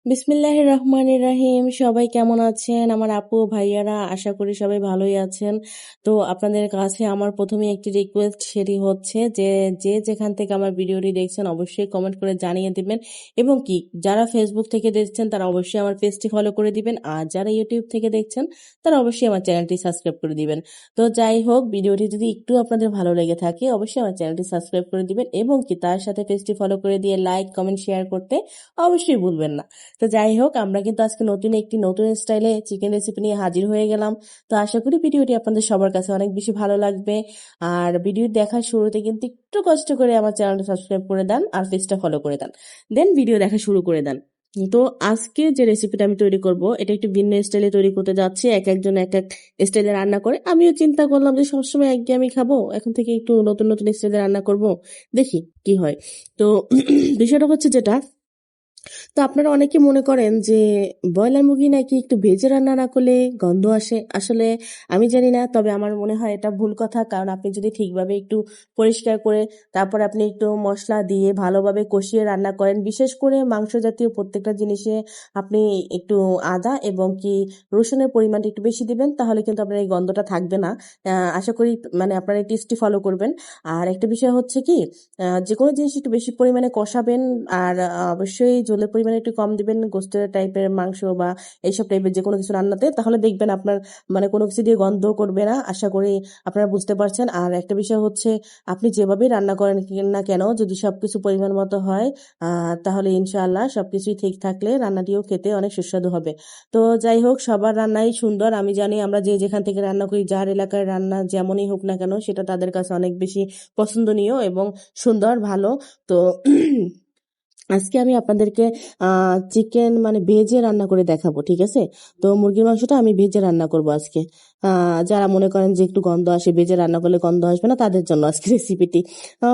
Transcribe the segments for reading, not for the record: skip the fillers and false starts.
বিসমিল্লাহির রহমানির রহিম। সবাই কেমন আছেন? আমার আপু ভাইয়ারা, আশা করি সবাই ভালোই আছেন। তো আপনাদের কাছে আমার প্রথমে একটি রিকোয়েস্ট, সেটি হচ্ছে যে যে যেখান থেকে আমার ভিডিওটি দেখছেন অবশ্যই কমেন্ট করে জানিয়ে দিবেন, এবং কি যারা ফেসবুক থেকে দেখছেন তারা অবশ্যই আমার পেজটি ফলো করে দিবেন, আর যারা ইউটিউব থেকে দেখছেন তারা অবশ্যই আমার চ্যানেলটি সাবস্ক্রাইব করে দিবেন। তো যাই হোক, ভিডিওটি যদি একটু আপনাদের ভালো লেগে থাকে অবশ্যই আমার চ্যানেলটি সাবস্ক্রাইব করে দিবেন, এবং কি তার সাথে পেজটি ফলো করে দিয়ে লাইক কমেন্ট শেয়ার করতে অবশ্যই ভুলবেন না। তো যাই হোক, আমরা কিন্তু আজকে নতুন স্টাইলে চিকেন রেসিপি নিয়ে হাজির হয়ে গেলাম। তো আশা করি ভিডিওটি আপনাদের সবার কাছে অনেক বেশি ভালো লাগবে। আর ভিডিও দেখার শুরুতে কিন্তু একটু কষ্ট করে আমার চ্যানেলটা সাবস্ক্রাইব করে দেন আর পেজটা ফলো করে দেন, দেন ভিডিও দেখা শুরু করে দেন। তো আজকে যে রেসিপিটা আমি তৈরি করব এটা একটু ভিন্ন স্টাইলে তৈরি করতে যাচ্ছি। এক একজন এক এক স্টাইলে রান্না করে, আমিও চিন্তা করলাম যে সবসময় একঘেয়েমি খাবো, এখন থেকে একটু নতুন নতুন স্টাইলে রান্না করব, দেখি কি হয়। তো বিষয়টা হচ্ছে যেটা, তো আপনারা অনেকে মনে করেন যে ব্রয়লার মুরগি নাকি একটু ভেজে রান্না না করলে গন্ধ আসে। আসলে আমি জানি না, তবে আমার মনে হয় এটা ভুল কথা। কারণ আপনি যদি ঠিকভাবে একটু পরিষ্কার করে তারপর আপনি একটু মশলা দিয়ে ভালোভাবে কষিয়ে রান্না করেন, বিশেষ করে মাংস জাতীয় প্রত্যেকটা জিনিসে আপনি একটু আদা এবং কি রসুনের পরিমাণটা একটু বেশি দিবেন, তাহলে কিন্তু আপনার এই গন্ধটা থাকবে না। আশা করি মানে আপনারা এই টিপসটি ফলো করবেন। আর একটা বিষয় হচ্ছে কি, যে কোনো জিনিস একটু বেশি পরিমাণে কষাবেন, আর অবশ্যই ঝোলের পরিমাণে একটু কম দিবেন গোস্তের টাইপের মাংস বা এইসব টাইপের যে কোনো কিছু রান্নাতে, তাহলে দেখবেন আপনার মানে কোনো কিছু দিয়ে গন্ধ করবে না। আশা করি আপনারা বুঝতে পারছেন। আর একটা বিষয় হচ্ছে, আপনি যেভাবেই রান্না করেন না কেন, যদি সবকিছু পরিমাণ মতো হয় তাহলে ইনশাআল্লাহ সবকিছুই ঠিক থাকলে রান্নাটিও খেতে অনেক সুস্বাদু হবে। তো যাই হোক, সবার রান্নাই সুন্দর। আমি জানি আমরা যে যেখান থেকে রান্না করি, যার এলাকার রান্না যেমনই হোক না কেন, সেটা তাদের কাছে অনেক বেশি পছন্দনীয় এবং সুন্দর, ভালো। তো আজকে আমি আপনাদেরকে চিকেন মানে ভেজে রান্না করে দেখাবো, ঠিক আছে? তো মুরগির মাংসটা আমি ভেজে রান্না করব আজকে। যারা মনে করেন যে একটু গন্ধ আসে, ভেজে রান্না করলে গন্ধ আসবে না, তাদের জন্য আজকে রেসিপিটি।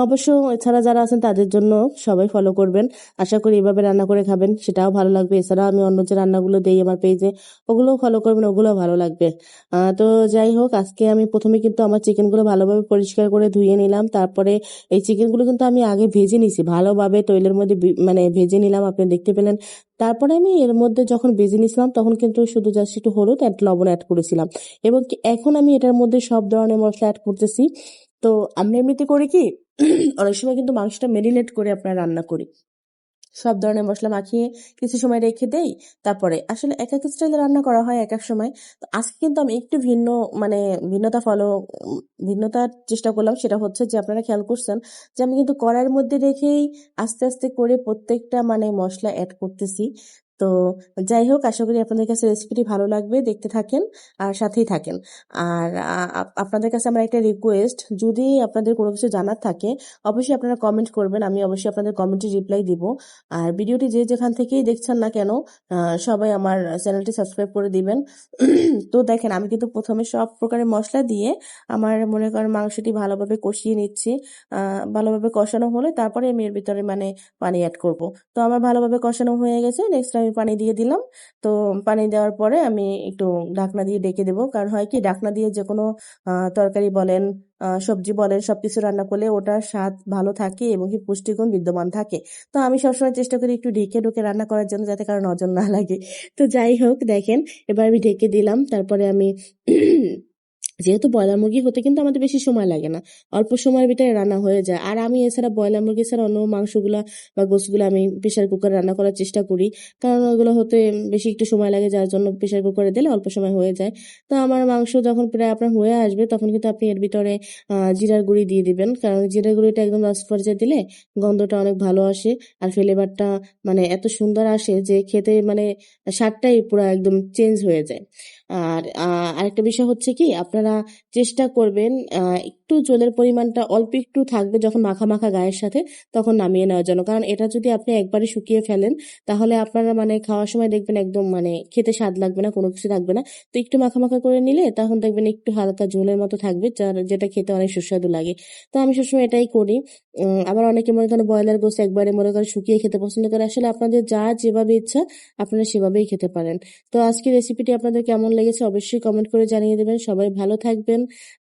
অবশ্য এছাড়া যারা আছেন তাদের জন্য সবাই ফলো করবেন। আশা করি এভাবে রান্না করে খাবেন, সেটাও ভালো লাগবে। এছাড়া আমি অন্য যে রান্নাগুলো দেই আমার পেজে, ওগুলোও ফলো করবেন, ওগুলোও ভালো লাগবে। তো যাই হোক, আজকে আমি প্রথমে কিন্তু আমার চিকেনগুলো ভালোভাবে পরিষ্কার করে ধুয়ে নিলাম। তারপরে এই চিকেনগুলো কিন্তু আমি আগে ভেজে নিছি ভালোভাবে, তৈলের মধ্যে মানে ভেজে নিলাম, আপনি দেখতে পেলেন। তারপরে আমি এর মধ্যে যখন ভেজে নিছিলাম তখন কিন্তু শুধু জাস্ট একটু হলুদ আর লবণ অ্যাড করেছিলাম, এবং এখন আমি এটার মধ্যে সব ধরনের মশলা অ্যাড করতেছি। তো আমরা এমনিতে করি কি, অনেক সময় কিন্তু মাংসটা মেরিনেট করে আপনার রান্না করি, সব ধরনের মশলা মাখিয়ে কিছু সময় রেখে দেই। তারপরে আসলে এক এক স্টাইলে রান্না করা হয় এক এক সময়। তো আজকে কিন্তু আমি একটু মানে ভিন্নতা ভিন্নতার চেষ্টা করলাম। সেটা হচ্ছে যে, আপনারা খেয়াল করছেন যে আমি কিন্তু কড়াইয়ের মধ্যে রেখেই আস্তে আস্তে করে প্রত্যেকটা মানে মশলা অ্যাড করতেছি। তো যাই হোক, আশা করি আপনাদের কাছে রেসিপিটি ভালো লাগবে, দেখতে থাকেন আর সাথেই থাকেন। আর আপনাদের কাছে আমার একটা রিকোয়েস্ট, যদি আপনাদের কোনো কিছু জানার থাকে অবশ্যই আপনারা কমেন্ট করবেন, আমি অবশ্যই আপনাদের কমেন্টে রিপ্লাই দিব। আর ভিডিওটি যে যেখান থেকেই দেখছেন না কেন, সবাই আমার চ্যানেলটি সাবস্ক্রাইব করে দিবেন। তো দেখেন, আমি কিন্তু প্রথমে সব প্রকারের মশলা দিয়ে আমার মনে করেন মাংসটি ভালোভাবে কষিয়ে নিচ্ছি। ভালোভাবে কষানো হলে তারপরে আমি এর ভিতরে মানে পানি অ্যাড করব। তো আমার ভালোভাবে কষানো হয়ে গেছে, নেক্সট আমি পানি দিয়ে দিলাম। তো পানি দেওয়ার পরে আমি একটু ঢাকনা দিয়ে ডেকে দেবো। কারণ হয় কি, ঢাকনা দিয়ে যে কোনো তরকারি বলেন, সবজি বলেন, সবকিছু রান্না করলে ওটার স্বাদ ভালো থাকে এবং কি পুষ্টিগুণ বিদ্যমান থাকে। তো আমি সবসময় চেষ্টা করি একটু ঢেকে ঢুকে রান্না করার জন্য, যাতে কারো নজর না লাগে। তো যাই হোক, দেখেন এবার আমি ঢেকে দিলাম। তারপরে আমি যেহেতু ব্রয়লার মুরগি হতে কিন্তু আমাদের বেশি সময় লাগে না, অল্প সময়ের ভিতরে রান্না হয়ে যায়। আর আমি এছাড়া ব্রয়লার মুরগি ছাড়া অন্য মাংসগুলা বা গোশগুলো আমি প্রেশার কুকারে রান্না করার চেষ্টা করি, কারণ ওগুলো হতে বেশি একটু সময় লাগে, যার জন্য প্রেশার কুকারে দিলে অল্প সময় হয়ে যায়। তো আমার মাংস যখন প্রায় আপনার হয়ে আসবে তখন কিন্তু আপনি এর ভিতরে জিরার গুঁড়ি দিয়ে দিবেন, কারণ জিরার গুঁড়িটা একদম লাস্ট পর্যায়ে দিলে গন্ধটা অনেক ভালো আসে, আর ফ্লেভারটা মানে এত সুন্দর আসে যে খেতে মানে স্বাদটাই পুরো একদম চেঞ্জ হয়ে যায়। আর আরেকটা বিষয় হচ্ছে কি, আপনারা চেষ্টা করবেন একটু জলের পরিমাণটা অল্প একটু থাকবে যখন মাখা মাখা গায়ের সাথে, তখন নামিয়ে নেওয়ার জন্য। কারণ এটা যদি আপনি একবারে শুকিয়ে ফেলেন তাহলে আপনারা মানে খাওয়ার সময় দেখবেন একদম মানে খেতে স্বাদ লাগবে না, কোনো কিছু থাকবে না। তো একটু মাখা মাখা করে নিলে তখন দেখবেন একটু হালকা ঝোলের মতো থাকবে, যেটা খেতে অনেক সুস্বাদু লাগে। তো আমি সবসময় এটাই করি। আবার অনেকে মনে করেন ব্রয়লার গোশত একবারে মনে করেন শুকিয়ে খেতে পছন্দ করে। আসলে আপনাদের যার যেভাবে ইচ্ছা আপনারা সেভাবেই খেতে পারেন। তো আজকের রেসিপিটি আপনাদের কেমন লেগেছে অবশ্যই কমেন্ট করে জানিয়ে দেবেন। সবাই ভালো থাকবেন।